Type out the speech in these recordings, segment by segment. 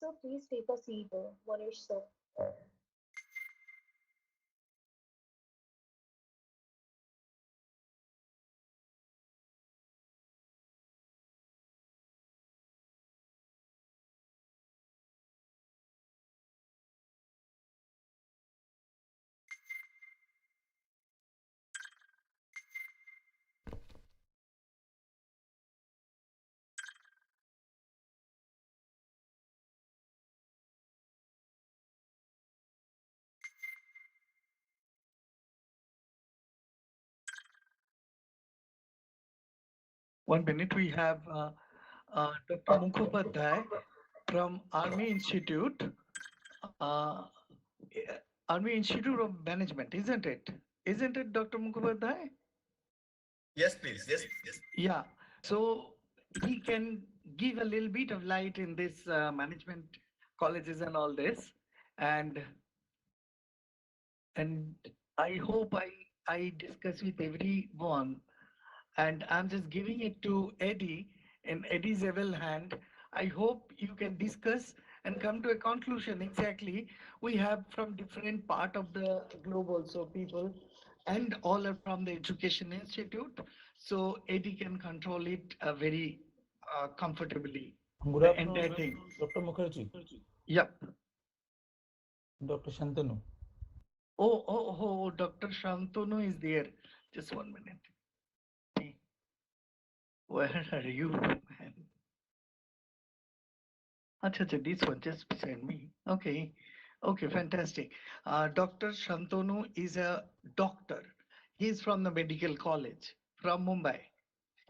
So please take a seat, Monish sir. One minute, we have Dr. Mukhopadhyay from Army Institute, uh, eh, Army Institute of Management, isn't it? Isn't it, Dr. Mukhopadhyay? Yes, please. Yes, yes. Yeah. So he can give a little bit of light in this management colleges and all this, and and I hope I discuss with everyone, and I'm just giving it to Eddie in Eddie's able hand. I hope you can discuss and come to a conclusion. Exactly, we have from different part of the globe also people, and all are from the Education Institute. So Eddie can control it very comfortably. Good The entire afternoon, thing. Dr. Mukherjee, Yep. Dr. Shantanu. Oh, Dr. Shantanu is there. Just 1 minute. Hey, where are you, man? Acha, this one just beside me. Okay. Okay, fantastic. Dr. Shantanu is a doctor. He is from the medical college from Mumbai.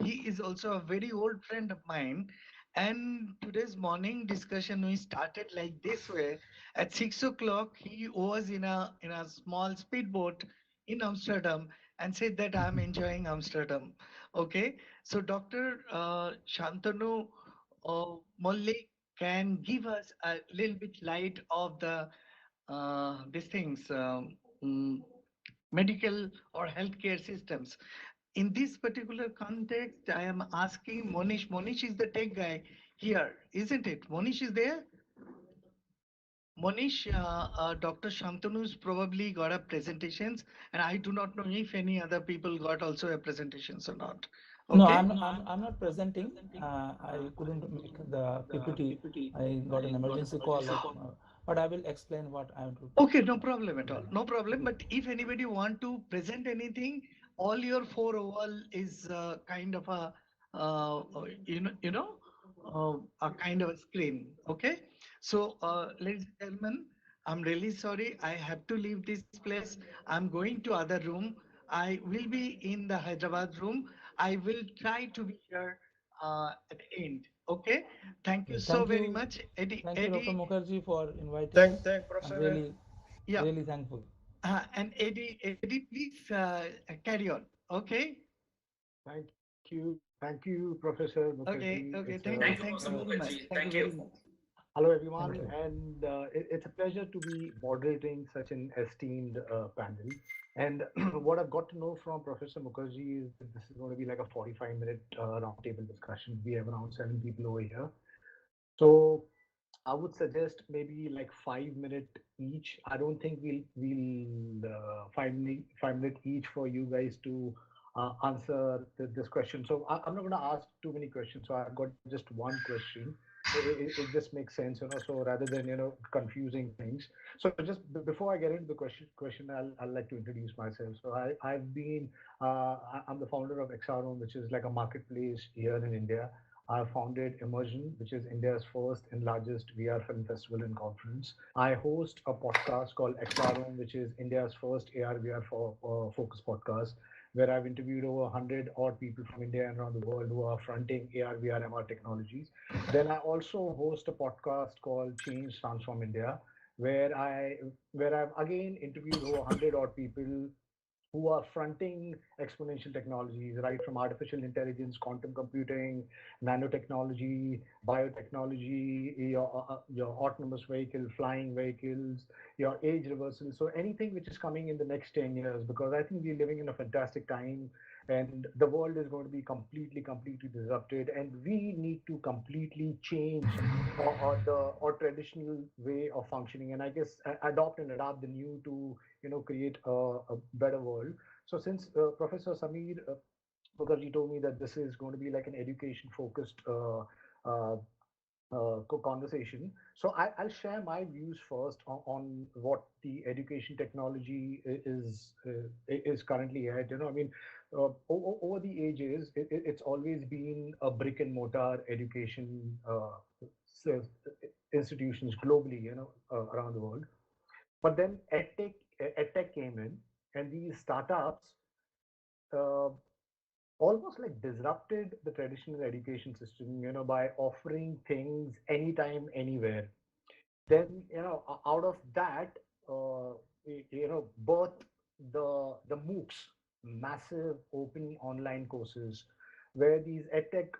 He is also a very old friend of mine. And today's morning discussion we started like this way. At 6 o'clock, he was in a small speedboat in Amsterdam and said that I'm enjoying Amsterdam. Okay, so Dr. Shantanu Mollik can give us a little bit light of the these things, mm, medical or healthcare systems. In this particular context, I am asking Monish. Monish is the tech guy here, isn't it? Monish is there? Monish, Dr. Shantanu's probably got a presentations, and I do not know if any other people got also a presentations or not. No, Okay. I'm not presenting. I couldn't make the PPT. I got an emergency call, but I will explain what I am to. Okay, no problem at all. No problem. But if anybody want to present anything, all your four oval is kind of a a kind of a screen. Okay. So, ladies and gentlemen, I'm really sorry. I have to leave this place. I'm going to other room. I will be in the Hyderabad room. I will try to be here at the end. Okay. Thank you so very much, Eddie. Thank you, Dr. Eddie. Mukherjee, for inviting Thank, us. thank, I'm Professor. really, Yeah. really thankful. And Eddie, please carry on. Okay. Thank you, Professor Okay. Mukherjee. Okay. It's Thank you. Thank you, Thank Mr. you very much. Mukherjee. Thank you Thank you. very much. Hello, Thank everyone, you. and it's a pleasure to be moderating such an esteemed panel. And what I've got to know from Professor Mukherjee is that this is going to be like a 45-minute roundtable discussion. We have around 7 people over here. So I would suggest maybe like 5 minute each. I don't think we'll 5 minute each for you guys to answer this question. So I'm not going to ask too many questions. So I've got just one question. It just makes sense, So rather than confusing things. So just before I get into the question, I'll like to introduce myself. So I'm the founder of XROM, which is like a marketplace here in India. I founded Immersion, which is India's first and largest VR film festival and conference. I host a podcast called XROM, which is India's first AR VR focus podcast, where I've interviewed over 100 odd people from India and around the world who are fronting AR, VR, MR technologies. Then I also host a podcast called Change Transform India, where I've again interviewed over 100 odd people who are fronting exponential technologies, right from artificial intelligence, quantum computing, nanotechnology, biotechnology, your autonomous vehicle, flying vehicles, your age reversal. So anything which is coming in the next 10 years, because I think we're living in a fantastic time and the world is going to be completely disrupted, and we need to completely change or traditional way of functioning, and I guess adopt and adapt the new to create a better world. So since Professor Samir Mukherjee told me that this is going to be like an education focused uh, conversation. So I'll share my views first on what the education technology is currently at. I mean, over the ages, it's always been a brick and mortar education so- institutions globally, around the world. But then edtech came in, and these startups uh, almost like disrupted the traditional education system, by offering things anytime, anywhere. Then, out of that, birth the MOOCs, massive open online courses, where these edtech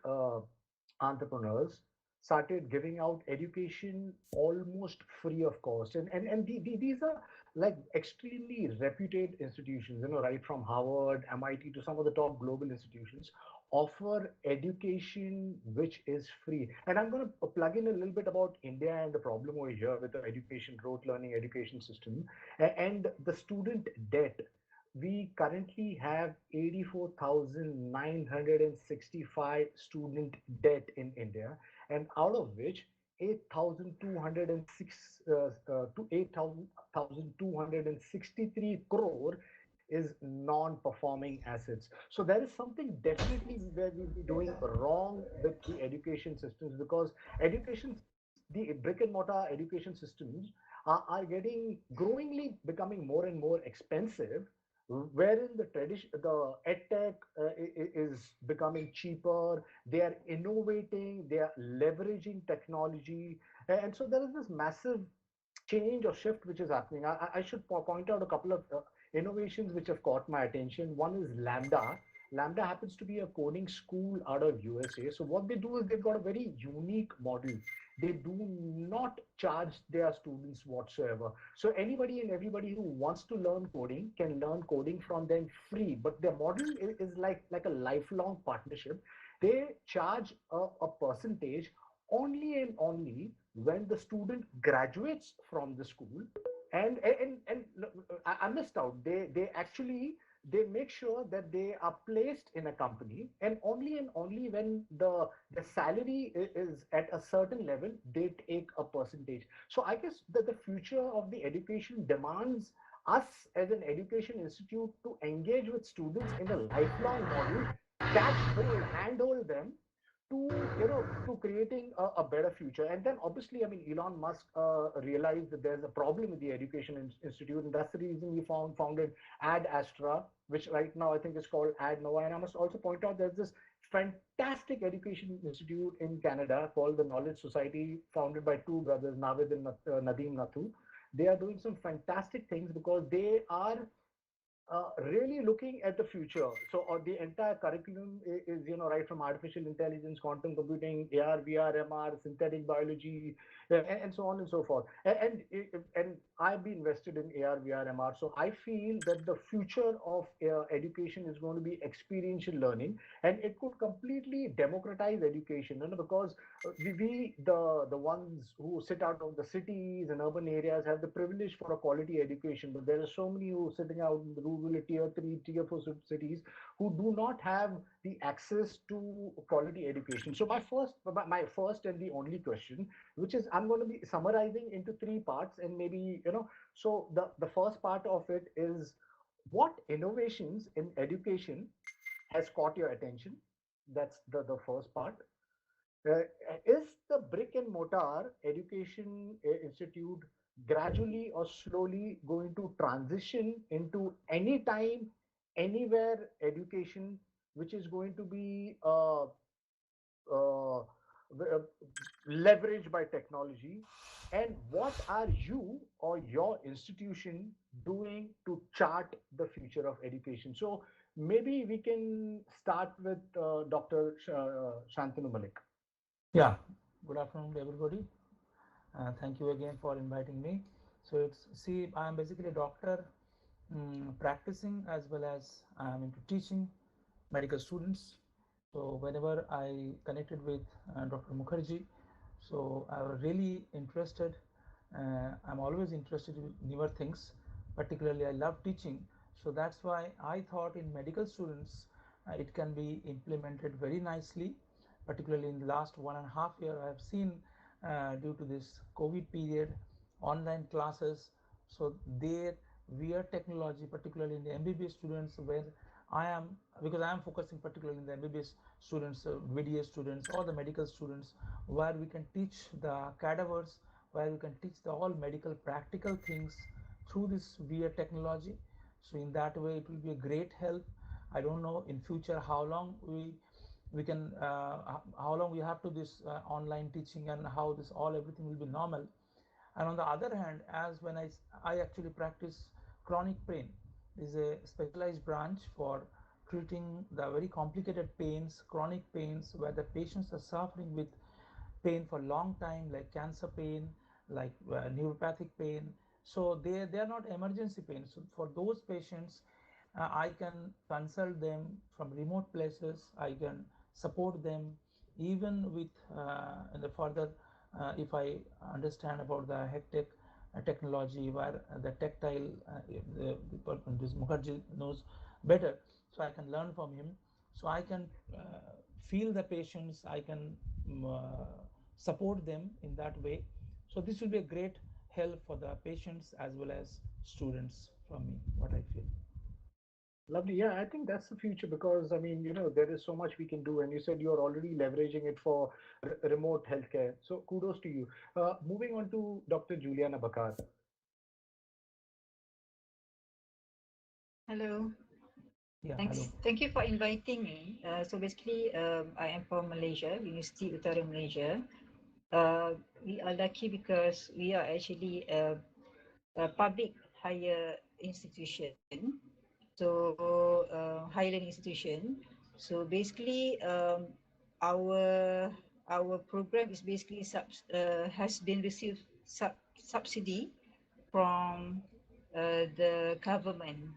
entrepreneurs started giving out education almost free of cost, and these are like extremely reputed institutions, right from Harvard, MIT to some of the top global institutions offer education which is free. And I'm going to plug in a little bit about India and the problem over here with the education, rote learning education system, and the student debt. We currently have 84,965 student debt in India, and out of which 8,206 to 8,263 crore is non-performing assets. So there is something definitely where we'll be doing wrong with the education systems, because the brick and mortar education systems are getting growingly becoming more and more expensive, wherein the edtech is becoming cheaper. They are innovating, they are leveraging technology, and so there is this massive change or shift which is happening. I should point out a couple of innovations which have caught my attention. One is Lambda. Lambda happens to be a coding school out of USA. So what they do is they've got a very unique model. They do not charge their students whatsoever. So anybody and everybody who wants to learn coding can learn coding from them free. But their model is like a lifelong partnership. They charge a percentage only and only when the student graduates from the school. And I missed out. They actually they make sure that they are placed in a company, and only when the salary is at a certain level, they take a percentage. So I guess that the future of the education demands us as an education institute to engage with students in a lifelong model, catch hold, handhold them to to creating a better future. And then obviously, I mean, Elon Musk realized that there's a problem with the education institute, and that's the reason we founded Ad Astra, which right now I think is called Ad Nova. And I must also point out there's this fantastic education institute in Canada called the Knowledge Society, founded by two brothers, Navid and Nadeem Nathu. they are doing some fantastic things because they are really looking at the future. So, the entire curriculum is, right from artificial intelligence, quantum computing, AR, VR, MR, synthetic biology, and so on and so forth. And I've been invested in AR, VR, MR. So I feel that the future of education is going to be experiential learning, and it could completely democratize education. Because the ones who sit out of the cities and urban areas have the privilege for a quality education, but there are so many who are sitting out in the rural tier 3, tier 4 cities who do not have the access to quality education. So my first and the only question, which is I'm going to be summarizing into three parts, and maybe, so the first part of it is, what innovations in education has caught your attention? That's the first part. uh, is the brick and mortar education institute gradually or slowly going to transition into anytime, anywhere education, which is going to be leveraged by technology? And what are you or your institution doing to chart the future of education? So maybe we can start with Dr. Shantanu Malik. Yeah, good afternoon, everybody. Thank you again for inviting me. So I am basically a doctor, practicing as well as I am into teaching medical students. So whenever I connected with Dr. Mukherjee, so I was really interested. I'm always interested in newer things. Particularly, I love teaching. So that's why I thought in medical students, it can be implemented very nicely. Particularly in the last 1.5 year, I have seen due to this COVID period, online classes. So there, VR technology, particularly in the MBBS students, where I am, because I am focusing particularly in the MBBS students, VDA students, or the medical students, where we can teach the cadavers, where we can teach the all medical practical things through this VR technology. So in that way, it will be a great help. I don't know in future how long we can how long we have to this online teaching, and how this all everything will be normal. And on the other hand, as when I actually practice chronic pain, is a specialized branch for treating the very complicated pains, chronic pains, where the patients are suffering with pain for long time, like cancer pain, like neuropathic pain. So they are not emergency pain. So for those patients, I can consult them from remote places. I can support them even with in the further, if I understand about the hectic technology, where the tactile, this Mukherjee knows better, so I can learn from him. So I can feel the patients. I can support them in that way. So this will be a great help for the patients as well as students from me, what I feel. Lovely. Yeah, I think that's the future because, I mean, there is so much we can do. And you said you're already leveraging it for remote healthcare. So kudos to you. Moving on to Dr. Juliana Bakar. Hello. Yeah, Thanks. hello. Thank you for inviting me. So basically, I am from Malaysia, University Utara Malaysia. We are lucky because we are actually a public higher institution. So higher learning institution. So basically, our program is basically has been received subsidy from the government.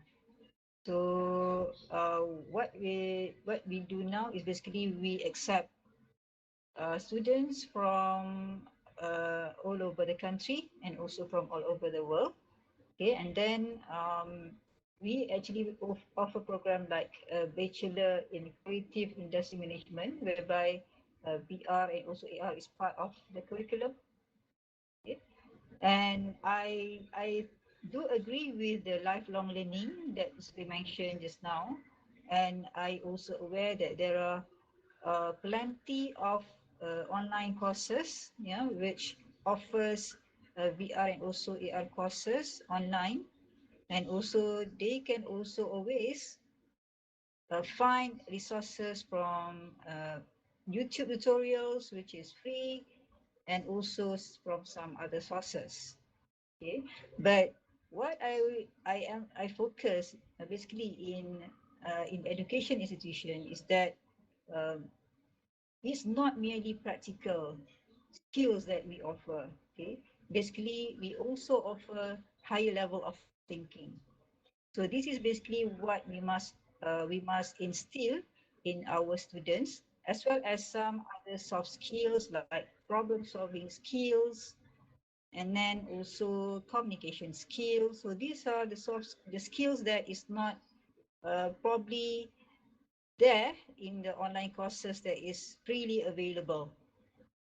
So what we do now is basically we accept students from all over the country and also from all over the world. Okay, and then we actually offer program like a bachelor in creative industry management, whereby VR and also AR is part of the curriculum. Okay. And I do agree with the lifelong learning that was mentioned just now, and I also aware that there are plenty of online courses, yeah, which offers VR and also AR courses online, and also they can also always find resources from YouTube tutorials, which is free, and also from some other sources. Okay, but what I focus basically in education institution is that um, it's not merely practical skills that we offer. Okay, basically we also offer higher level of thinking. So this is basically what we must instill in our students, as well as some other soft skills like problem solving skills, and then also communication skills. So these are the skills that is not probably there in the online courses that is freely available.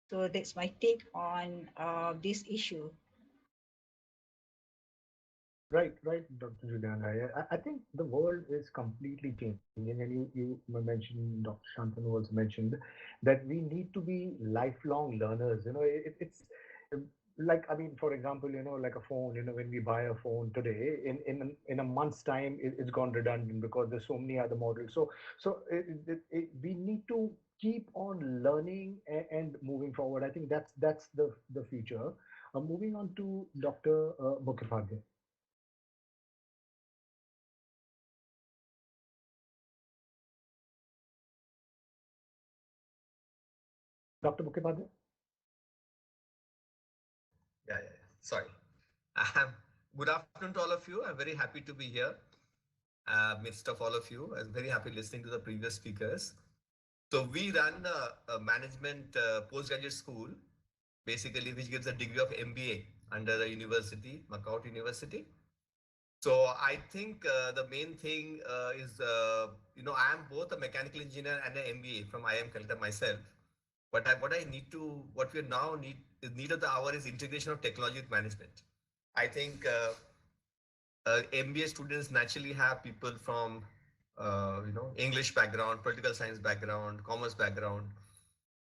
So that's my take on this issue. Right, Dr. Juliana. I think the world is completely changing, and you mentioned, Dr. Shantanu also mentioned that we need to be lifelong learners. It's like, I mean, for example, like a phone. When we buy a phone today, in a month's time, it's gone redundant because there's so many other models. We need to keep on learning and moving forward. I think that's the future. Moving on to Dr. Mukherjee. Dr. Mukherjee. Yeah. Sorry. Um, Good afternoon to all of you. I'm very happy to be here midst of all of you. I'm very happy listening to the previous speakers. So we run a management postgraduate school, basically, which gives a degree of MBA under the university, Macaut University. So I think the main thing is, I am both a mechanical engineer and an MBA from IIM Calcutta myself. But what we now need, the need of the hour is integration of technology with management. I think MBA students naturally have people from, English background, political science background, commerce background.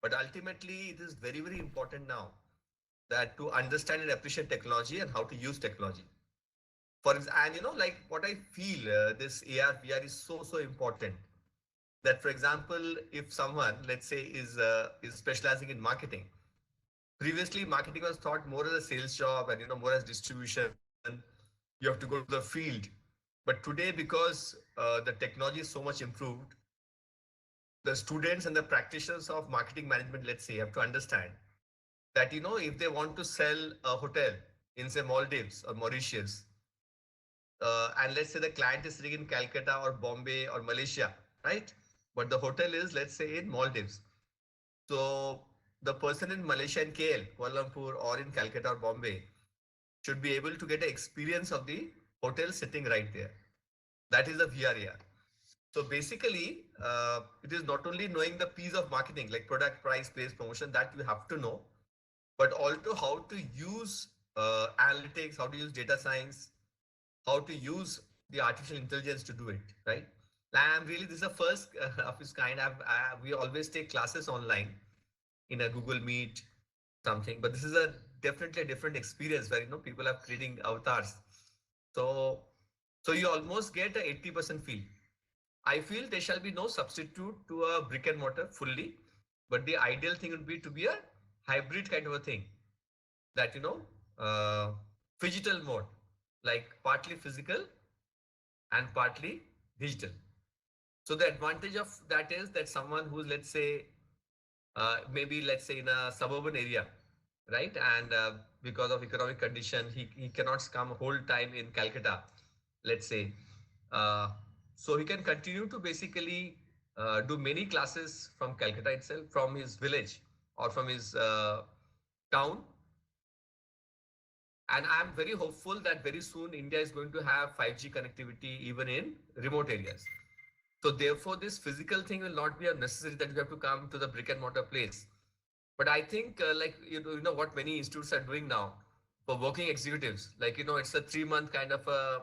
But ultimately, it is very, very important now that to understand and appreciate technology and how to use technology. And like what I feel, this AR VR is so important. That, for example, if someone, let's say, is specializing in marketing. Previously, marketing was thought more as a sales job and more as distribution. You have to go to the field. But today, because the technology is so much improved, the students and the practitioners of marketing management, let's say, have to understand that if they want to sell a hotel in, say, Maldives or Mauritius, and let's say the client is sitting in Calcutta or Bombay or Malaysia, right? But the hotel is, let's say, in Maldives. So the person in Malaysia, in KL, Kuala Lumpur, or in Calcutta or Bombay should be able to get an experience of the hotel sitting right there. That is the VRAR. So basically, it is not only knowing the piece of marketing like product, price, place, promotion that you have to know, but also how to use analytics, how to use data science, how to use the artificial intelligence to do it, right? This is the first of its kind. We always take classes online in a Google Meet, something, but this is definitely a different experience where people are creating avatars. So, so you almost get a 80% feel. I feel there shall be no substitute to a brick and mortar fully, but the ideal thing would be to be a hybrid kind of a thing that phygital mode, like partly physical and partly digital. So the advantage of that is that someone who's, let's say, maybe let's say in a suburban area, right? And because of economic condition, he cannot come whole time in Calcutta, let's say. Uh, so he can continue to basically do many classes from Calcutta itself, from his village or from his town. And I'm very hopeful that very soon India is going to have 5G connectivity even in remote areas. So therefore, this physical thing will not be a necessary that you have to come to the brick and mortar place. But I think like, what many institutes are doing now for working executives, like, it's a 3-month kind of a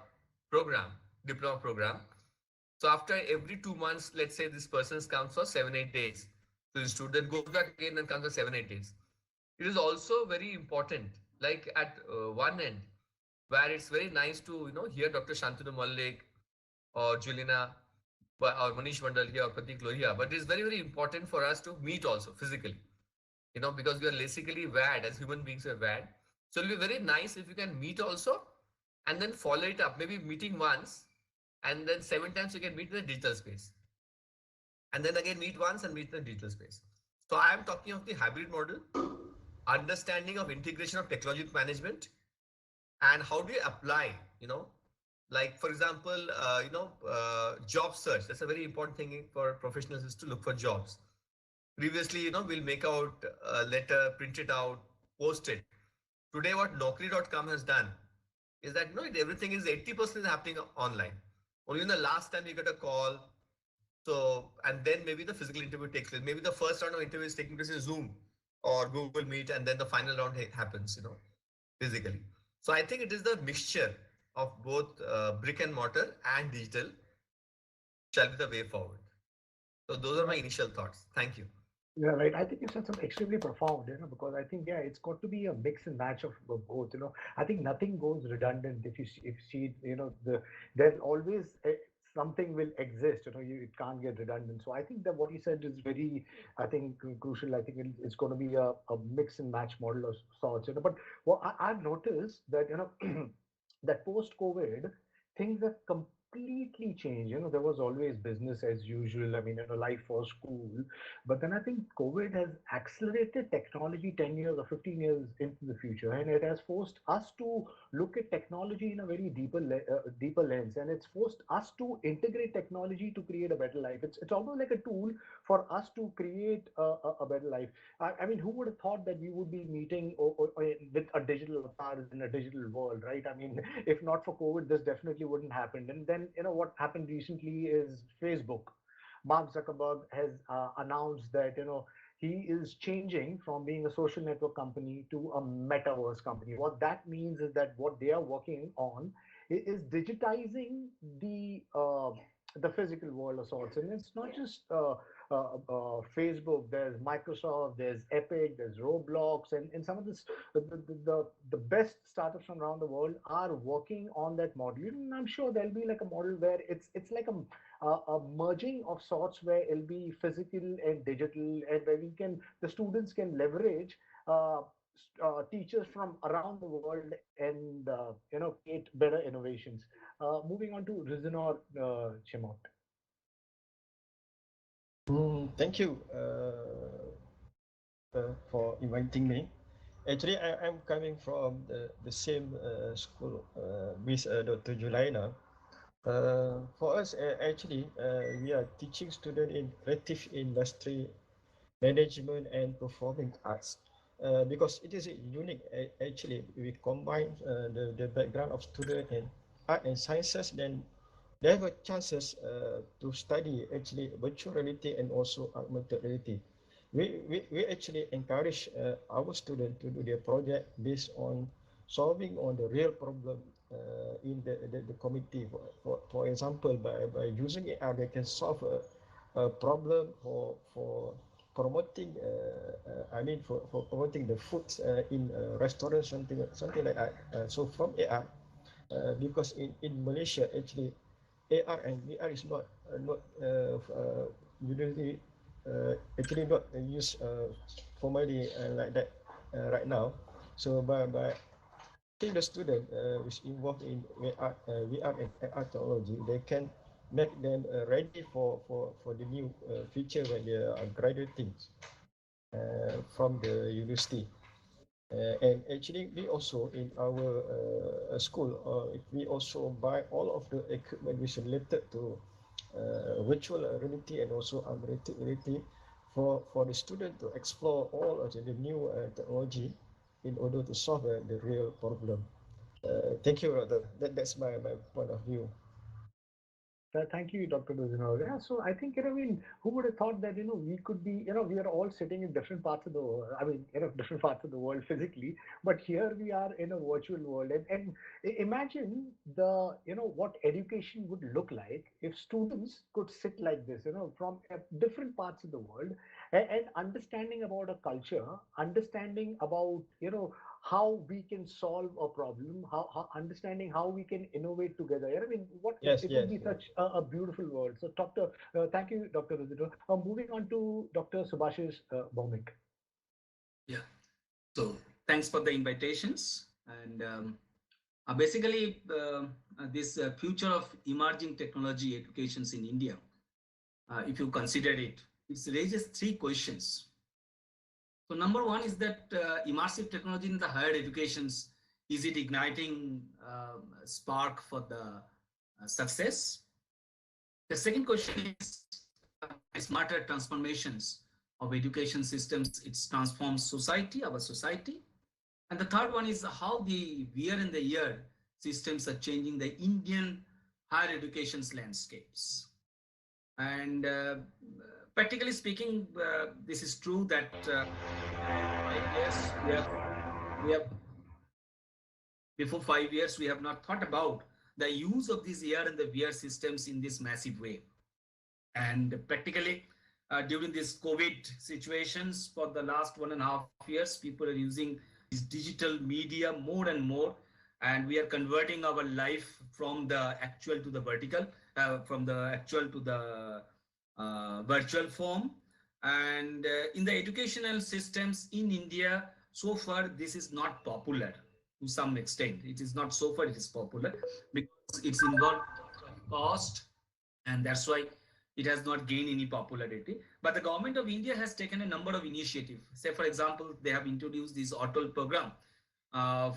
program, diploma program. So after every 2 months, let's say this person comes for 7-8 days to the institute, then goes back again and comes for 7-8 days. It is also very important, like at one end, where it's very nice to, hear Dr. Shantanu Malik or Juliana or Manish Mandal here or Pratik Lohia. But it's very, very important for us to meet also physically, because we are basically wired as human beings, we are wired. So it'll be very nice if you can meet also and then follow it up, maybe meeting once and then 7 times you can meet in the digital space. And then again meet once and meet in the digital space. So I am talking of the hybrid model, understanding of integration of technology management, and how do you apply, like for example, job search. That's a very important thing for professionals, is to look for jobs. Previously, we'll make out a letter, print it out, post it. Today, what Naukri.com has done is that everything is 80% is happening online. Only in the last time you get a call. So, and then maybe the physical interview takes place. Maybe the first round of interview is taking place in Zoom or Google Meet, and then the final round happens, physically. So I think it is the mixture of both brick and mortar and digital shall be the way forward. So those are my initial thoughts. Thank you. Yeah, right. I think you said something extremely profound, because I think, yeah, it's got to be a mix and match of both, I think nothing goes redundant if you see, there's always something will exist, it can't get redundant. So I think that what you said is very, I think, crucial. I think it's going to be a mix and match model of sorts, But what I've noticed that, that post-COVID, things have completely changed. There was always business as usual. I mean, life was cool. But then I think COVID has accelerated technology 10 years or 15 years into the future. And it has forced us to look at technology in a very deeper lens. And it's forced us to integrate technology to create a better life. It's almost like a tool for us to create a better life. I mean, who would have thought that we would be meeting or with a digital avatar in a digital world, right? I mean, if not for COVID, this definitely wouldn't happen. And then, what happened recently is Facebook. Mark Zuckerberg has announced that he is changing from being a social network company to a metaverse company. What that means is that what they are working on is digitizing the physical world of sorts, and it's not just Facebook. There's Microsoft, there's Epic, there's Roblox, and some of this the best startups from around the world are working on that model. And I'm sure there'll be like a model where it's like a merging of sorts, where it'll be physical and digital, and where the students can leverage teachers from around the world and create better innovations. Moving on to Rizanor Chimot. Thank you for inviting me. Actually, I'm coming from the same school with Dr. Julaina. For us, actually, we are teaching students in creative industry, management, and performing arts. Because it is unique, actually, we combine the background of students in art and sciences, then they have a chances to study actually virtual reality and also augmented reality. We actually encourage our students to do their project based on solving on the real problem in the community. For example, by using AR, they can solve a problem for promoting for promoting the food in restaurants, something like that. So from AR, because in Malaysia actually AR and VR is not usually actually not used formally like that right now. So by the student is involved in VR and AR technology, they can make them ready for the new future when they are graduating from the university. And actually, we also in our school, we also buy all of the equipment which is related to virtual reality and also augmented reality for the student to explore all of the new technology in order to solve the real problem. Thank you, Rada. That's my point of view. Thank you, Dr. Duzino. Yeah, so I think, I mean, who would have thought that, we could be, we are all sitting in different parts of the world, I mean, different parts of the world physically, but here we are in a virtual world. And imagine what education would look like if students could sit like this, from different parts of the world, and understanding about a culture, understanding about, how we can solve a problem, how understanding how we can innovate together. I mean, it would be such a beautiful world. So, thank you, Dr. Rizito. Moving on to Dr. Subhashish Bhaumik. Yeah. So thanks for the invitations. And basically, this future of emerging technology educations in India, if you consider it, it raises three questions. So number one is that immersive technology in the higher educations, is it igniting spark for the success? The second question is smarter transformations of education systems. It transforms society, our society. And the third one is how the year in the year systems are changing the Indian higher education's landscapes. And practically speaking, this is true that yes, we have before 5 years, we have not thought about the use of these AR and the VR systems in this massive way. And practically during these COVID situations for the last 1.5 years, people are using this digital media more and more. And we are converting our life from the actual to the vertical, from the actual to the virtual form. And in the educational systems in India, so far, this is not popular to some extent. It is not so far, it is popular because it's involved cost, and that's why it has not gained any popularity. But the government of India has taken a number of initiatives. Say, for example, they have introduced this Otol program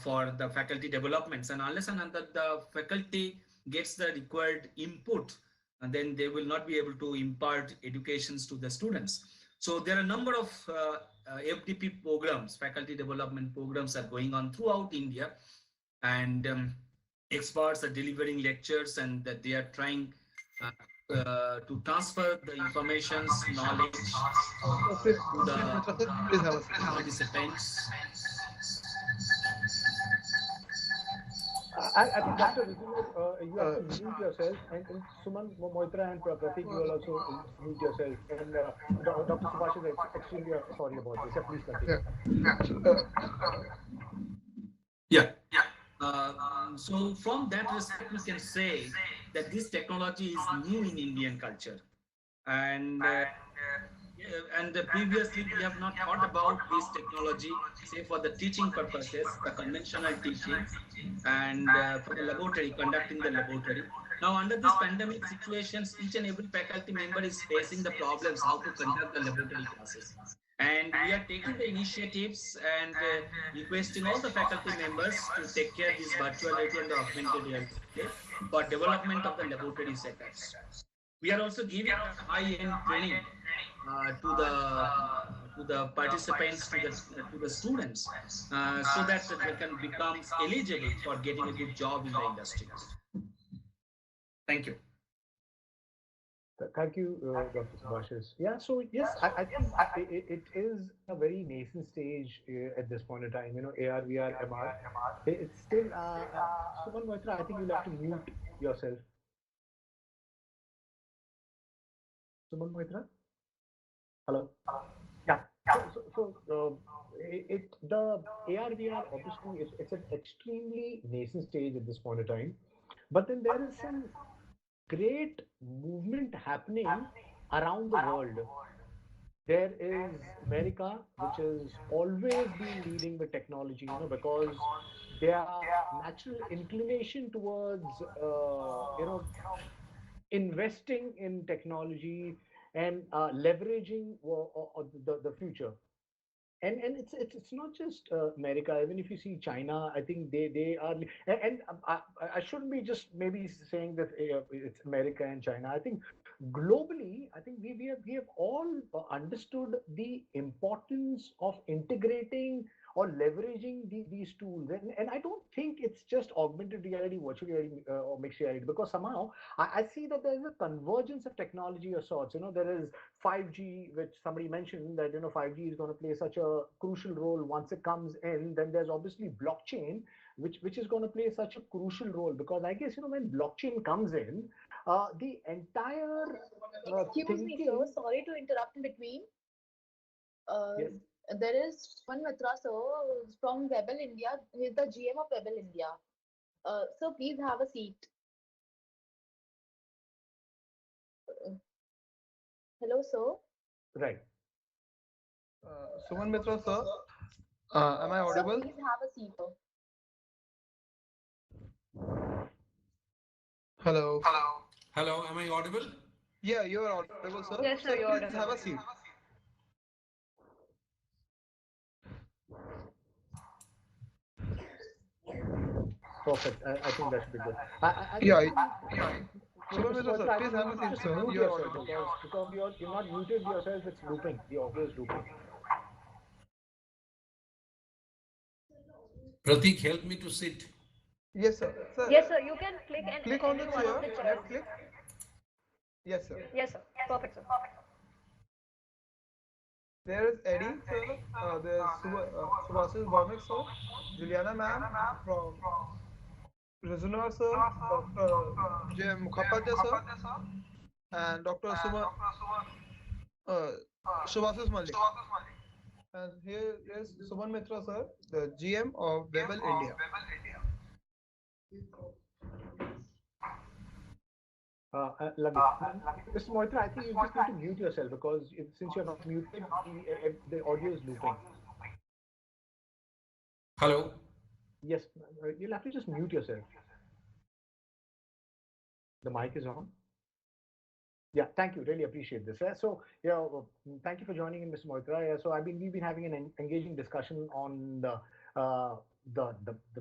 for the faculty developments, and unless and until the faculty gets the required input, and then they will not be able to impart educations to the students. So there are a number of FDP programs, faculty development programs are going on throughout India, and experts are delivering lectures, and that they are trying to transfer the information, knowledge to the participants. I think Dr. Rizulur, you have to mute yourself, and Suman Moitra and Pratik, you will also mute yourself. And Dr. Subhash is extremely sorry about this. Please continue. Yeah. So from that respect, we can say that this technology is new in Indian culture, and previously we have not thought about this technology, say for the teaching purposes, the conventional teaching, and for the laboratory, conducting the laboratory. Now, under this pandemic situations, each and every faculty member is facing the problems how to conduct the laboratory classes. And we are taking the initiatives and requesting all the faculty members to take care of this virtual reality and the augmented reality for development of the laboratory setups. We are also giving high-end training to the participants, to the students, so that they can become eligible for getting a good job in the industry. Thank you. Thank you, Dr. Subhashis. Yeah, so yes, I think it is a very nascent stage at this point in time. You know, AR, VR, MR. It's still, Suman Moitra, I think you'll have to mute yourself. Suman Moitra? Hello? Yeah. So the AR, VR, obviously, it's an extremely nascent stage at this point in time. But then there is some great movement happening around the world. There is America, which has always been leading with technology, you know, because their natural inclination towards, investing in technology and leveraging the future. And it's not just America. Even if you see China, I think they are, and I shouldn't be just maybe saying that it's America and China. I think globally, I think we have all understood the importance of integrating or leveraging these tools, and I don't think it's just augmented reality, virtual reality, or mixed reality, because somehow I see that there is a convergence of technology of sorts. You know, there is 5G, which somebody mentioned that, you know, 5G is going to play such a crucial role once it comes in. Then there's obviously blockchain, which is going to play such a crucial role, because I guess, you know, when blockchain comes in, the entire Excuse me, sir. Sorry to interrupt in between. Yes. There is one Mitra, sir, from Webel India. He's the GM of Webel India. So please have a seat. Hello, sir. Right. Suman Mitra, sir. Am I Sir, audible? please have a seat. Hello. Hello, am I audible? Yeah, you are audible, sir. Yes, Sir, sir, you're please have a audible. seat. Perfect. I think that should be good. I Yeah, think Shubham Mr. Mitra, sir, Moitra, I please think have you a need to seat, just sir. mute You are yourself audible. because you're not muted yourself. It's looping. The audio is looping. Pratik, help me to sit. Yes, sir. Sir, Yes, sir, you can click click on the any one of chair. the chairs. Left click. Yes, sir. Yes, sir. Perfect, sir. There is Eddie, sir. There's Subhasis Bhaumik, sir. Juliana, ma'am, from Reznor, sir. Dr. J. Mukhopadhyay, sir. And Dr. Uh, Subhasis Malik. And here is Suman Mitra, sir, the GM of Webel India. Lovely. Mr. Moitra, I think you just need to mute yourself because since you're not muted, the audio is looping. Hello. Yes, you'll have to just mute yourself. The mic is on. Yeah, thank you. Really appreciate this. So, yeah, thank you for joining in, Mr. Moitra. Yeah, so, we've been having an engaging discussion on the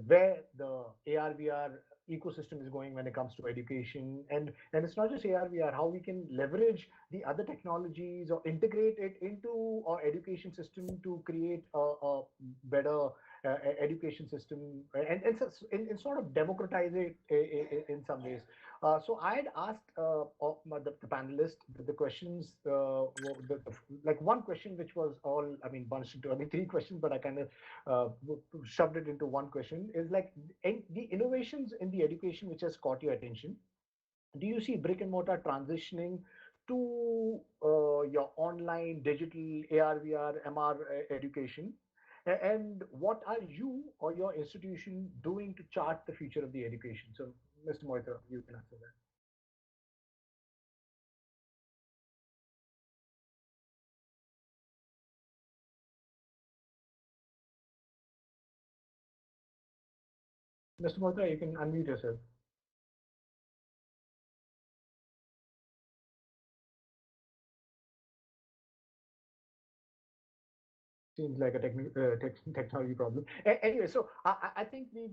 where the AR/VR ecosystem is going when it comes to education, and it's not just AR/VR, how we can leverage the other technologies or integrate it into our education system to create a better education system and sort of democratize it in some ways. So I had asked the panelists the questions, like one question which was all, bunched into, three questions, but I kind of shoved it into one question is like the innovations in the education which has caught your attention. Do you see brick and mortar transitioning to your online digital AR/VR MR education? And what are you or your institution doing to chart the future of the education? So, Mr. Moitra, you can answer that. Mr. Moitra, you can unmute yourself. Seems like a technology problem. Anyway, so I think we've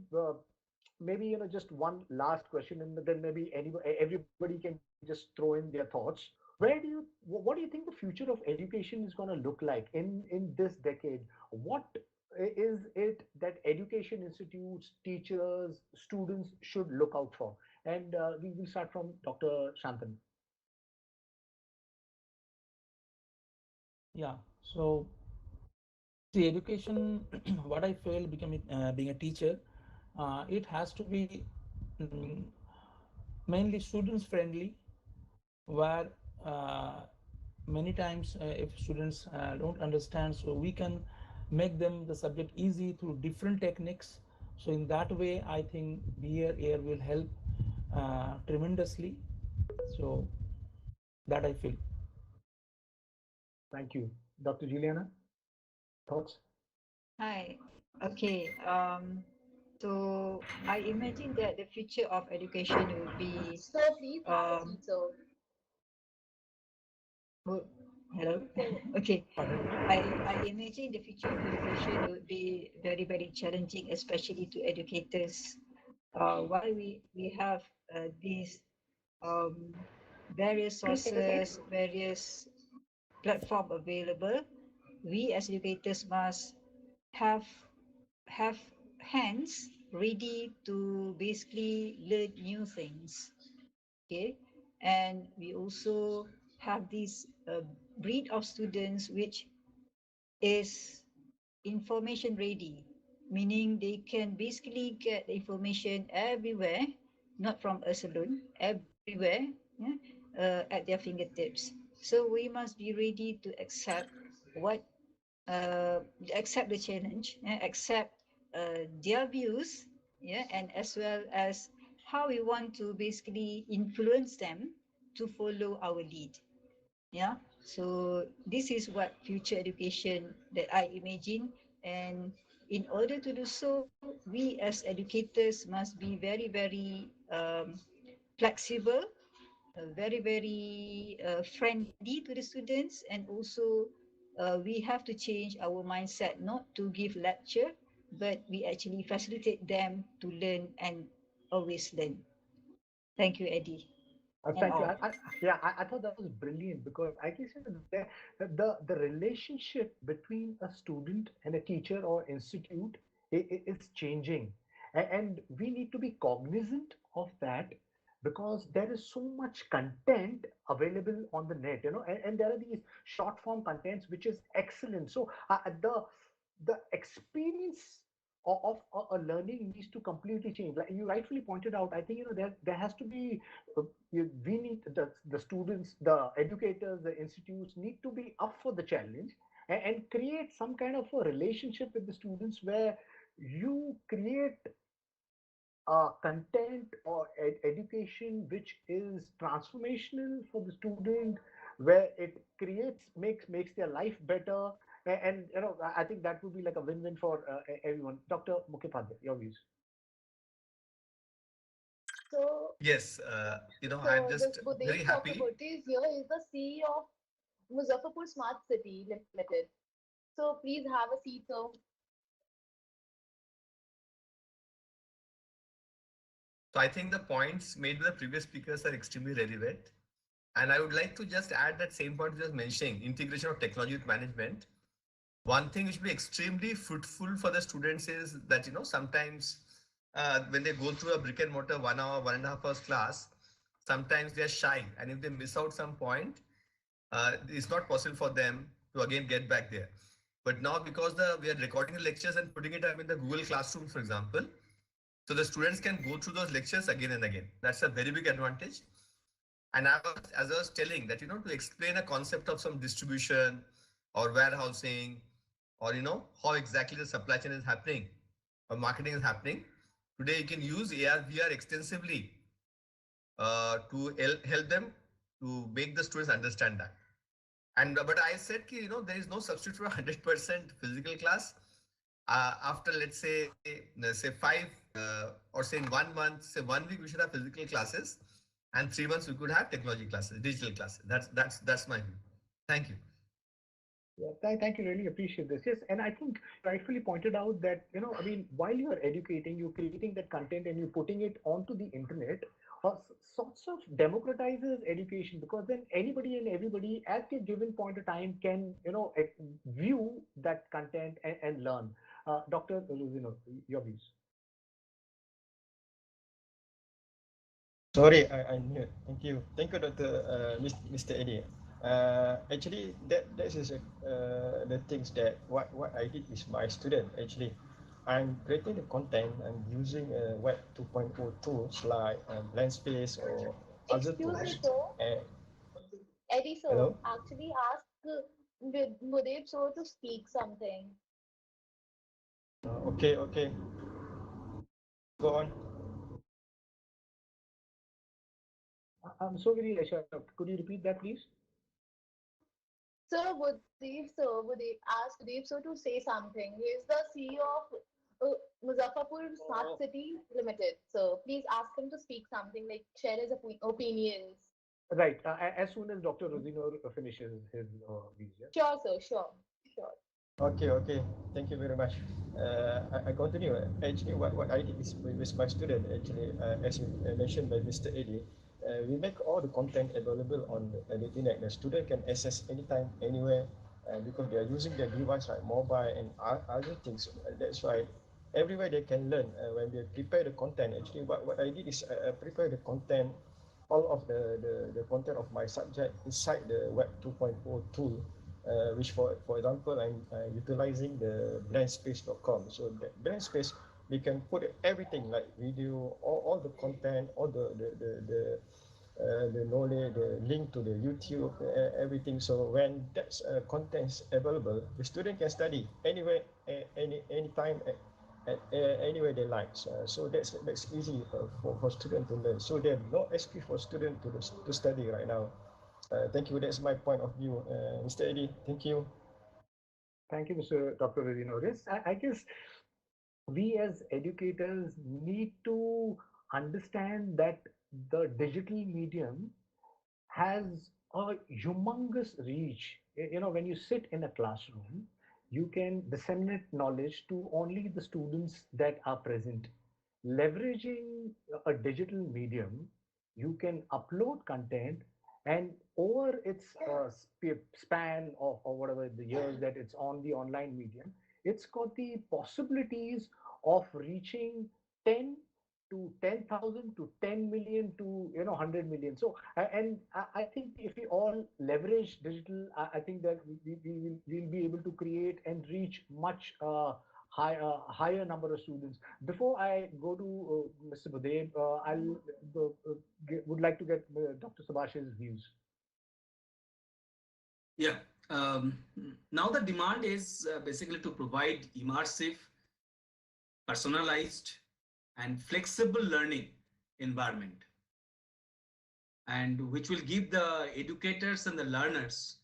maybe just one last question, and then maybe everybody can just throw in their thoughts. What do you think the future of education is going to look like in this decade? What is it that education institutes, teachers, students should look out for? And we will start from Dr. Shantanu. Yeah. So the education, what I feel becoming being a teacher, it has to be mm, mainly students friendly, where many times if students don't understand, so we can make them the subject easy through different techniques. So in that way, I think VR will help tremendously. So that I feel. Thank you. Dr. Juliana, thoughts? Hi. Okay. So I imagine that the future of education will be. Sir, please have a Um, seat, sir. Hello. Okay. I imagine the future of education would be very, very challenging, especially to educators. While we have these various Please take a seat. sources, various platform available, we as educators must have have hands ready to basically learn new things. Okay, and we also have this breed of students which is information ready, meaning they can basically get information everywhere, not from us alone, everywhere, yeah, at their fingertips. So we must be ready to what accept the challenge, accept their views, yeah, and as well as how we want to basically influence them to follow our lead. Yeah, so this is what future education that I imagine And in order to do so, we as educators must be very, very flexible, very, very friendly to the students, and also we have to change our mindset, not to give lecture, but we actually facilitate them to learn and always learn. Thank you, Eddie. Thank you. I thought that was brilliant because I guess the relationship between a student and a teacher or institute is changing, and we need to be cognizant of that because there is so much content available on the net, and there are these short form contents which is excellent. So the experience of a learning needs to completely change. Like you rightfully pointed out, I think there has to be we need the students, the educators, the institutes need to be up for the challenge and create some kind of a relationship with the students where you create content or education which is transformational for the student, where it makes their life better, and I think that would be like a win-win for everyone. Dr. Mukhopadhyay, your views. So, Yes, I'm this just very Buddev happy. Chakraborty is here. Is the CEO of Muzaffarpur Smart City Limited. So please have a seat, sir. So I think the points made by the previous speakers are extremely relevant. And I would like to just add that same point just mentioning integration of technology with management. One thing which will be extremely fruitful for the students is that, sometimes when they go through a brick and mortar 1 hour, 1.5 hours class, sometimes they are shy. And if they miss out some point, it's not possible for them to again get back there. But now because we are recording the lectures and putting it up in the Google Classroom, for example, so the students can go through those lectures again and again. That's a very big advantage. And as I was telling that, to explain a concept of some distribution or warehousing, or, how exactly the supply chain is happening or marketing is happening, today you can use AR, VR extensively to help them to make the students understand that. And but I said, there is no substitute for 100% physical class. After let's say 5 or say in 1 month, say 1 week, we should have physical classes, and 3 months we could have technology classes, digital classes. That's my view. Thank you. Yeah, thank you. Really appreciate this. Yes, and I think rightfully pointed out that I mean, while you are educating, you're creating that content and you're putting it onto the internet, sorts of democratizes education because then anybody and everybody at a given point of time can view that content and learn. Dr. Ruzino, your views. Sorry, I mute. Thank you, Dr. Mr. Eddie. Actually, that is the things that what I did is my student actually. I'm creating the content. I'm using Web 2.0 tools like Blandspace or other Excuse me, tools. sir. Eddie, sir, Hello. actually ask Buddev sir to speak something. Okay. Go on. I'm so very sure. Could you repeat that, please? Buddev ask Buddev sir to say something. He is the CEO of Muzaffarpur Smart City Limited. So please ask him to speak something, like share his opinions. Right. As soon as Dr. Ruzino finishes his views. Yeah? Sure, sir. Sure. Okay. Thank you very much. I continue. Actually, what I did is with my student, actually, as mentioned by Mr. Eddie, we make all the content available on the internet. The student can access anytime, anywhere, because they are using their device like mobile and other things. That's why everywhere they can learn. When they prepare the content, actually, what I did is I prepare the content, all of the content of my subject inside the Web 2.0 tool. Which for example, I'm utilizing the blandspace.com. So that Blandspace, we can put everything like video, all the content, all the knowledge, the link to the YouTube, everything. So when that content's available, the student can study anywhere, anytime, anywhere they like. So that's easy for students to learn. So there's no excuse for students to study right now. Thank you. That's my point of view, Mr. Eddie. Thank you. Thank you, Mr. Dr. Vidinoris. I guess we as educators need to understand that the digital medium has a humongous reach. When you sit in a classroom, you can disseminate knowledge to only the students that are present. Leveraging a digital medium, you can upload content, and over its span of or whatever the years that it's on the online medium, it's got the possibilities of reaching 10 to 10,000 to 10 million to 100 million. So and I think if we all leverage digital, I think that we'll be able to create and reach much higher number of students. Before I go to Mr. Budev, I'll would like to get Dr. Subhash's views. Yeah. Now the demand is basically to provide immersive, personalized, and flexible learning environment, and which will give the educators and the learners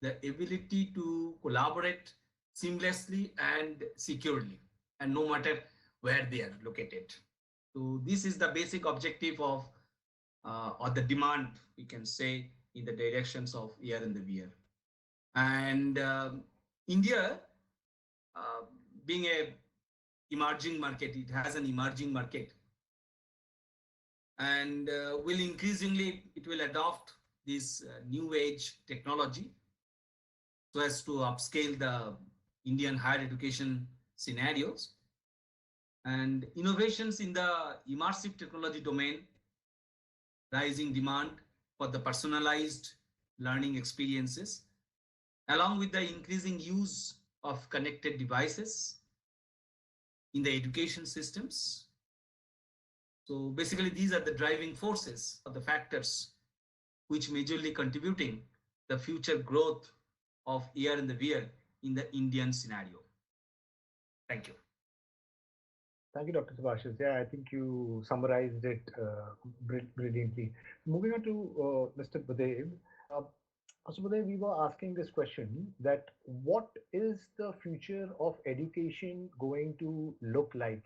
the ability to collaborate seamlessly and securely, and no matter where they are located. So this is the basic objective of or the demand, we can say, in the directions of AR and the VR. And India, being a emerging market, it has an emerging market, and will increasingly it will adopt this new age technology so as to upscale the Indian higher education scenarios. And innovations in the immersive technology domain, rising demand for the personalized learning experiences, along with the increasing use of connected devices in the education systems. So basically, these are the driving forces or the factors which majorly contributing the future growth of AR and the VR in the Indian scenario. Thank you. Thank you, Dr. Subhashis. Yeah, I think you summarized it brilliantly. Moving on to Mr. Budev. So Budev, we were asking this question that what is the future of education going to look like?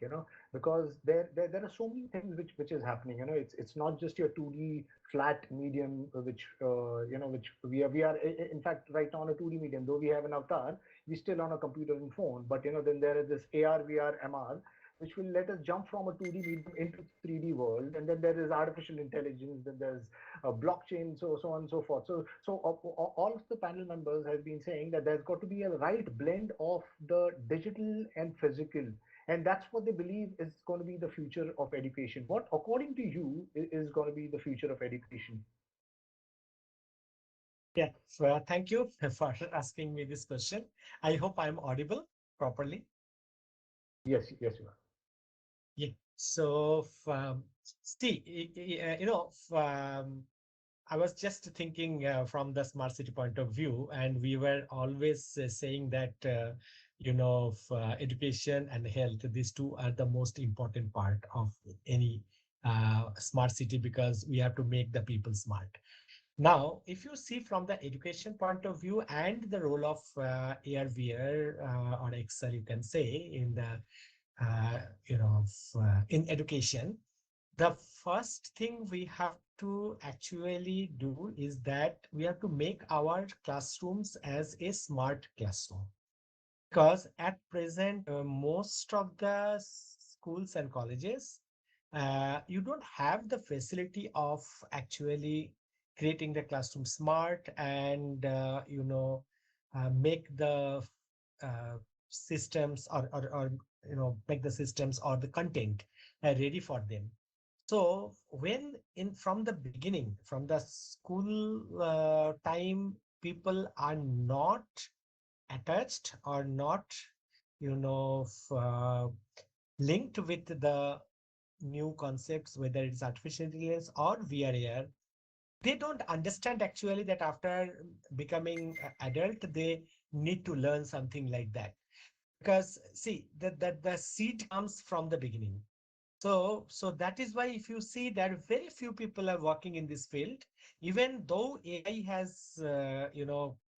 Because there are so many things which is happening. It's not just your 2D flat medium, which which we are in fact right now on a 2D medium. Though we have an avatar, we're still on a computer and phone. But then there is this AR, VR, MR, which will let us jump from a 2D medium into 3D world. And then there is artificial intelligence, then there's blockchain, so on and so forth. So all of the panel members have been saying that there's got to be a right blend of the digital and physical. And that's what they believe is going to be the future of education. What, according to you, is going to be the future of education? Yeah, so thank you for asking me this question. I hope I'm audible properly. Yes, you are. Yeah. So, Steve, I was just thinking from the smart city point of view, and we were always saying that, education and health, these two are the most important part of any smart city because we have to make the people smart. Now, if you see from the education point of view and the role of AR, VR or XR, you can say in the in education, the first thing we have to actually do is that we have to make our classrooms as a smart classroom. Because at present, most of the schools and colleges, you don't have the facility of actually creating the classroom smart and, make the systems or make the systems or the content ready for them. So when from the beginning, from the school time, people are not attached or not linked with the new concepts, whether it's artificial intelligence or VRAR, they don't understand actually that after becoming adult, they need to learn something like that. Because see that the seed comes from the beginning. So that is why if you see that very few people are working in this field, even though AI has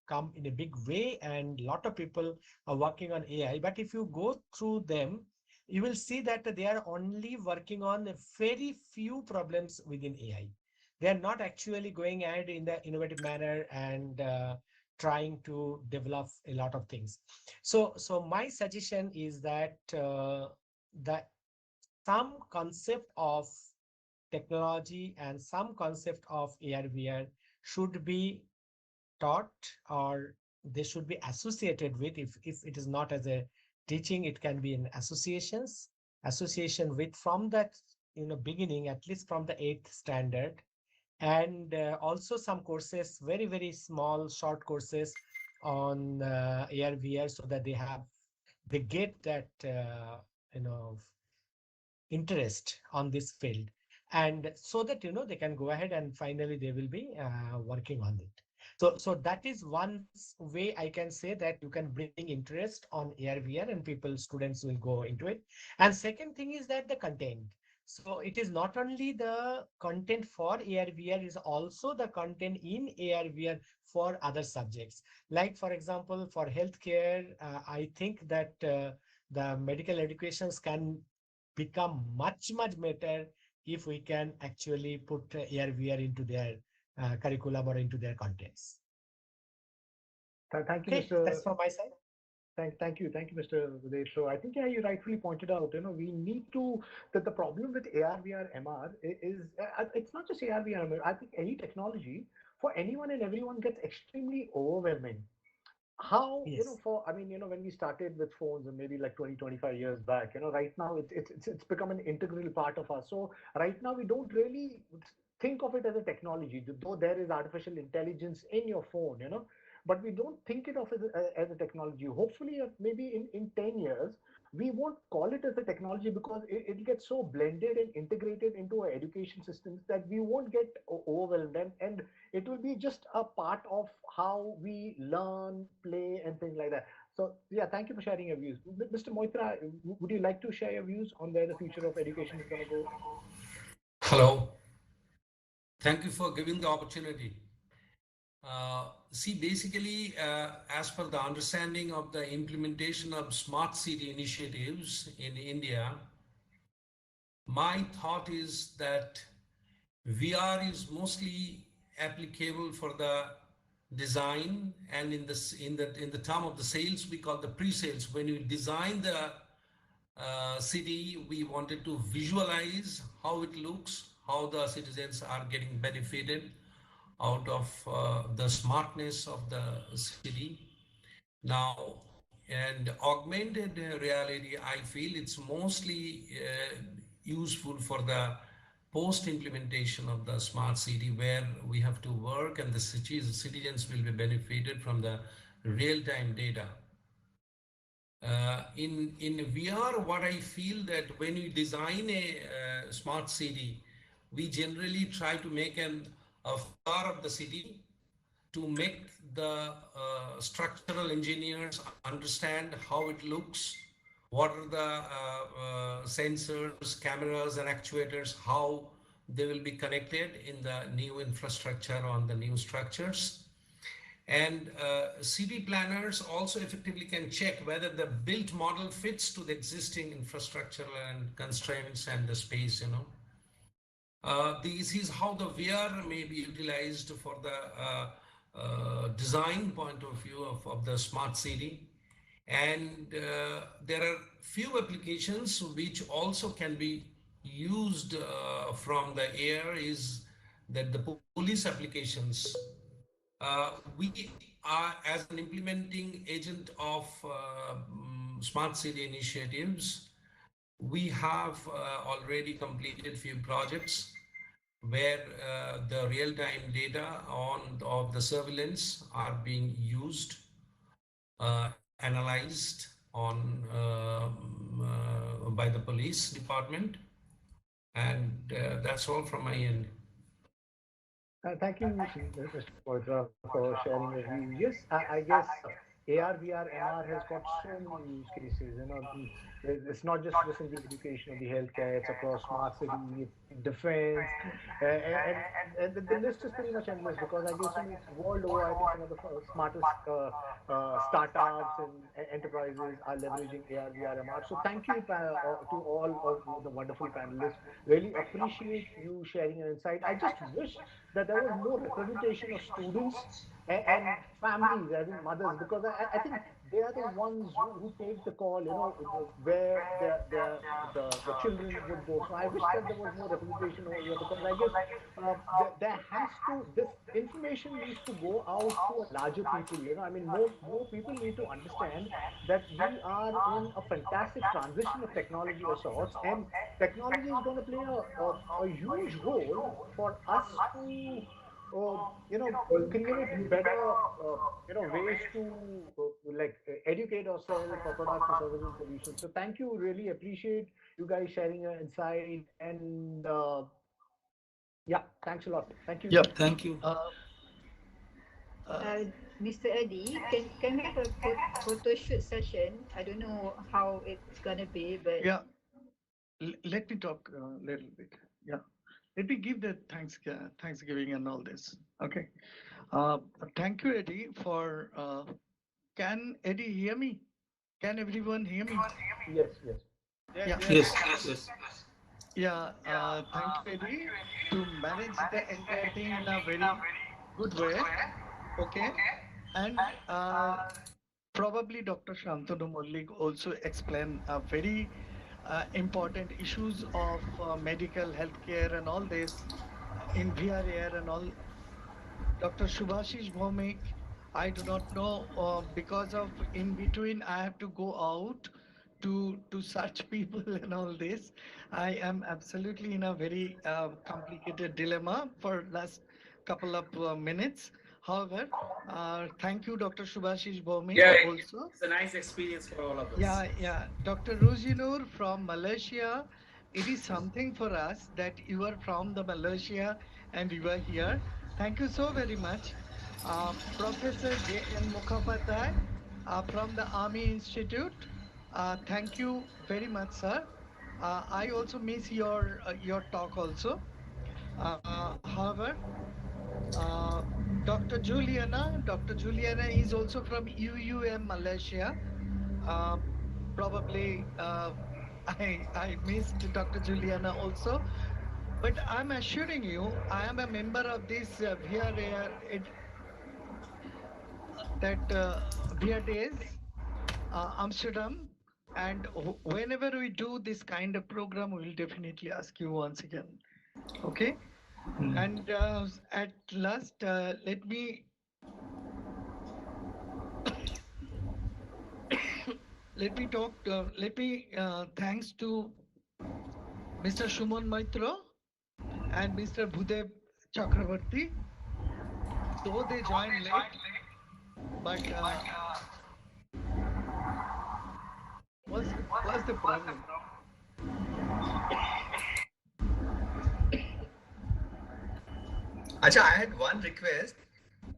come in a big way, and a lot of people are working on AI. But if you go through them, you will see that they are only working on a very few problems within AI. They are not actually going ahead in the innovative manner and trying to develop a lot of things. So my suggestion is that that some concept of technology and some concept of AR VR should be taught, or they should be associated with. If it is not as a teaching, it can be in association with from that beginning, at least from the 8th standard. And also some courses, very small short courses on AR VR, so that they get that you know interest on this field, and so that they can go ahead and finally they will be working on it. So that is one way I can say that you can bring interest on AR VR, and students will go into it. And second thing is that the content. So it is not only the content for AR VR, is also the content in AR VR for other subjects. Like for example, for healthcare, I think that the medical educations can become much better if we can actually put AR VR into their curriculum or into their contents. Thank you, Okay, Mr. that's from my side. Thank you, Mr. Uday. So I think, yeah, you rightfully pointed out, we need to, that the problem with AR, VR, MR is, it's not just AR, VR, MR. I think any technology for anyone and everyone gets extremely overwhelming. How, Yes. when we started with phones and maybe like 20-25 years back, right now it's become an integral part of us. So right now we don't really think of it as a technology, though there is artificial intelligence in your phone, but we don't think it of as a technology. Hopefully, maybe in 10 years, we won't call it as a technology, because it gets so blended and integrated into our education systems that we won't get overwhelmed, and it will be just a part of how we learn, play, and things like that. So yeah, thank you for sharing your views. Mr. Moitra, would you like to share your views on where the future of education is going to go? Hello. Thank you for giving the opportunity. See, basically, as per the understanding of the implementation of smart city initiatives in India, my thought is that VR is mostly applicable for the design, and in the term of the sales, we call the pre-sales. When you design the city, we wanted to visualize how it looks, how the citizens are getting benefited out of the smartness of the city. Now, and augmented reality, I feel it's mostly useful for the post implementation of the smart city, where we have to work and the citizens will be benefited from the real-time data. In VR, what I feel that when you design a smart city, we generally try to make a floor of the city, to make the structural engineers understand how it looks, what are the sensors, cameras, and actuators, how they will be connected in the new infrastructure on the new structures. And city planners also effectively can check whether the built model fits to the existing infrastructure and constraints and the space, This is how the VR may be utilized for the design point of view of the smart city. And there are few applications which also can be used from the air, is that the police applications. We are, as an implementing agent of smart city initiatives, we have already completed few projects where the real-time data of the surveillance are being used, analyzed on by the police department, and that's all from my end. Thank you, Mr. Moitra, for sharing your views. Yes, I guess AR, VR, MR has got so many use cases. It's not just in the education or the healthcare. It's across smart city, defense, and the list is pretty much endless. Because I guess world over, I think some of the smartest startups and enterprises are leveraging AR, VR, MR. So thank you to all of the wonderful panelists. Really appreciate you sharing your insight. I just wish that there was more representation of students and families, as in mothers, because I think they are the ones who take the call, where the children would go. So I wish that there was more representation over here, because I guess this information needs to go out to a larger people. I mean, more people need to understand that we are in a fantastic transition of technology of sorts, and technology is going to play a huge role for us to create better, ways to educate ourselves for products and services and solutions. So thank you. Really appreciate you guys sharing your insight. And yeah, thanks a lot. Thank you. Yeah, Thank you. Mr. Eddie, can we have a photo shoot session? I don't know how it's gonna be, but yeah. Let me talk a little bit. Yeah. Let me give the Thanksgiving and all this. Okay. Thank you, Eddie, for. Can Eddie hear me? Can everyone hear me? Yes, yes. Yeah. Yes, yes. Yeah. Thank you, Eddie, to manage the entire thing in a very good way. Okay. And probably Dr. Shantanu Mullik also explained very important issues of medical healthcare and all this in VR air and all. Dr. Shubhashish Bhaumik, I do not know because of in between I have to go out to search people and all this. I am absolutely in a very complicated dilemma for last couple of minutes. However, thank you, Dr. Shubhashish Bhaumik, Yeah, also. it's a nice experience for all of us. Yeah. Dr. Rujinur from Malaysia, it is something for us that you are from the Malaysia and you are here. Thank you so very much. Professor J.N. Mukhopadhyay from the Army Institute. Thank you very much, sir. I also miss your talk also. However, uh, Dr. Juliana is also from UUM Malaysia. Uh, Probably I missed Dr. Juliana also, but I'm assuring you, I am a member of this VRAR VR Days, Amsterdam, and whenever we do this kind of program, we will definitely ask you once again. Okay, and at last, let me talk. Thanks to Mr. Shumon Maitro and Mr. Bhudev Chakravarti, though they joined late, but what's the problem? Acha, I had one request.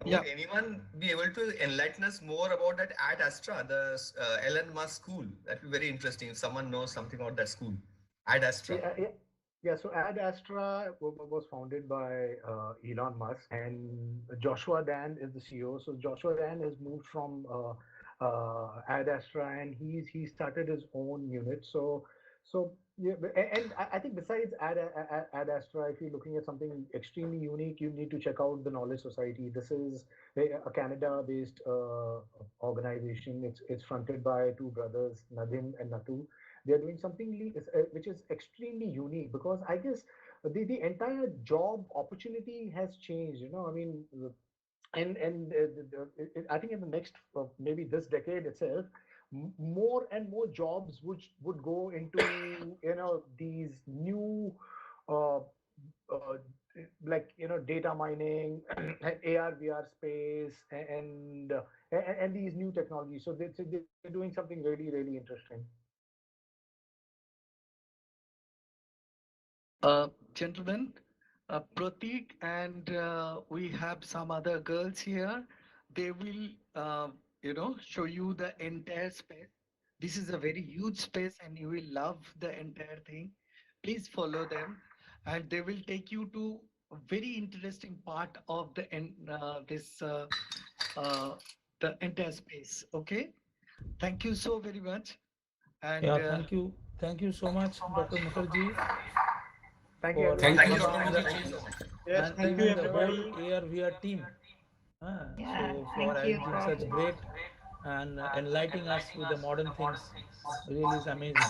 Yeah. Would anyone be able to enlighten us more about that Ad Astra, the Elon Musk school? That would be very interesting if someone knows something about that school. Ad Astra. Yeah, so Ad Astra was founded by Elon Musk, and Joshua Dan is the CEO. So Joshua Dan has moved from Ad Astra, and he started his own unit. So yeah, and I think besides Ad Astra, if you're looking at something extremely unique, you need to check out the Knowledge Society. This is a Canada-based organization. It's fronted by two brothers, Nadim and Natu. They're doing something which is extremely unique, because I guess the entire job opportunity has changed. I mean, and I think in the next maybe this decade itself, more and more jobs which would go into these new data mining and AR VR space and these new technologies. So they're doing something really, really interesting. Gentlemen, Pratik and we have some other girls here. They will show you the entire space. This is a very huge space and you will love the entire thing. Please follow them and they will take you to a very interesting part of the entire space. Okay. Thank you so very much. And Yeah, thank you so much, Dr. Mukherjee, Thank for you, Thank everyone. you, coming Dr. in the, Mukherjee. Yes, and thank you, even the whole everybody. ARVR team. Yeah, So for thank you arranging for such great and enlightening us with the modern things, really is amazing.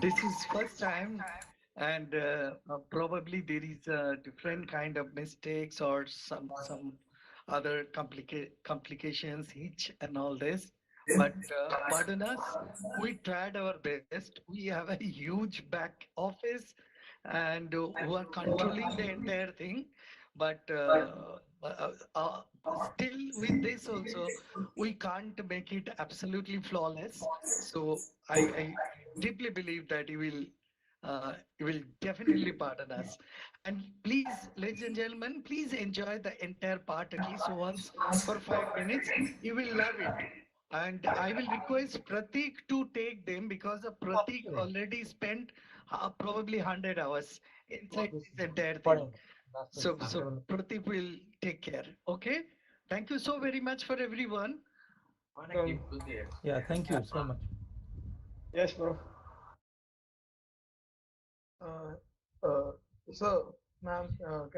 this is first time and probably there is a different kind of mistakes or some other complications hitch and all this, but pardon us, we tried our best. We have a huge back office and who are controlling the entire thing, but still with this also we can't make it absolutely flawless. So I deeply believe that you will definitely pardon us. And please, ladies and gentlemen, please enjoy the entire part at least once for 5 minutes. You will love it. And I will request Pratik to take them because Pratik Okay. already spent probably 100 hours inside Obviously. this entire thing. Whatever. So Pratik will take care. Okay. Thank you so very much for everyone. Yeah, thank you so much. Yes, bro. Uh, uh, so, ma'am, can